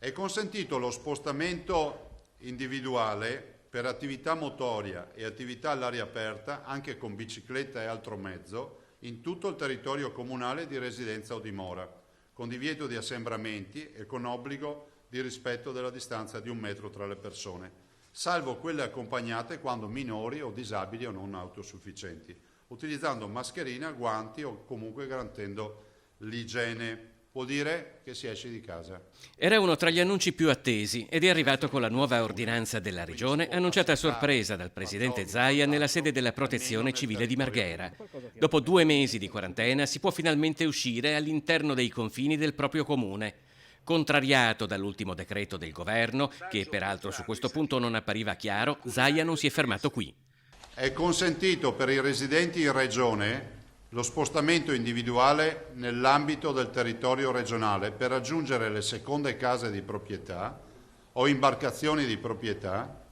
È consentito lo spostamento individuale per attività motoria e attività all'aria aperta, anche con bicicletta e altro mezzo, in tutto il territorio comunale di residenza o dimora, con divieto di assembramenti e con obbligo di rispetto della distanza di 1 metro tra le persone, salvo quelle accompagnate quando minori o disabili o non autosufficienti, utilizzando mascherina, guanti o comunque garantendo l'igiene. Vuol dire che si esce di casa. Era uno tra gli annunci più attesi ed è arrivato con la nuova ordinanza della Regione, annunciata a sorpresa dal presidente Zaia nella sede della Protezione Civile di Marghera. Dopo 2 mesi di quarantena si può finalmente uscire all'interno dei confini del proprio comune. Contrariato dall'ultimo decreto del governo, che peraltro su questo punto non appariva chiaro, Zaia non si è fermato qui. È consentito per i residenti in Regione lo spostamento individuale nell'ambito del territorio regionale per raggiungere le seconde case di proprietà o imbarcazioni di proprietà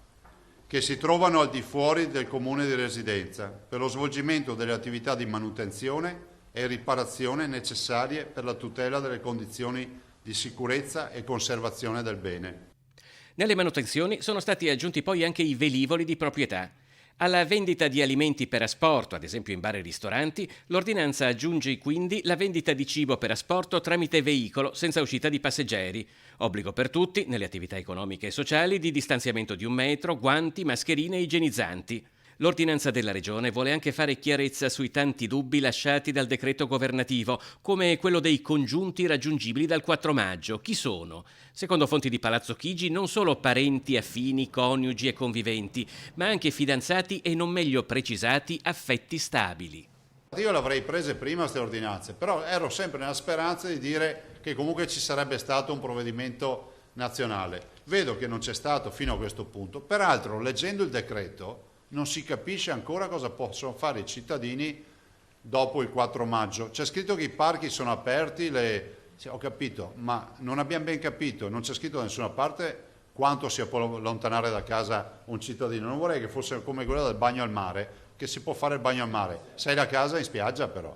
che si trovano al di fuori del comune di residenza per lo svolgimento delle attività di manutenzione e riparazione necessarie per la tutela delle condizioni di sicurezza e conservazione del bene. Nelle manutenzioni sono stati aggiunti poi anche i velivoli di proprietà. Alla vendita di alimenti per asporto, ad esempio in bar e ristoranti, l'ordinanza aggiunge quindi la vendita di cibo per asporto tramite veicolo senza uscita di passeggeri. Obbligo per tutti, nelle attività economiche e sociali, di distanziamento di 1 metro, guanti, mascherine e igienizzanti. L'ordinanza della Regione vuole anche fare chiarezza sui tanti dubbi lasciati dal decreto governativo, come quello dei congiunti raggiungibili dal 4 maggio. Chi sono? Secondo fonti di Palazzo Chigi, non solo parenti, affini, coniugi e conviventi, ma anche fidanzati e non meglio precisati affetti stabili. Io l'avrei prese prima queste ordinanze, però ero sempre nella speranza di dire che comunque ci sarebbe stato un provvedimento nazionale. Vedo che non c'è stato fino a questo punto. Peraltro, leggendo il decreto, non si capisce ancora cosa possono fare i cittadini dopo il 4 maggio. C'è scritto che i parchi sono aperti, ho capito, ma non abbiamo ben capito, non c'è scritto da nessuna parte quanto si può allontanare da casa un cittadino. Non vorrei che fosse come quello del bagno al mare, che si può fare il bagno al mare. Sei da casa in spiaggia però.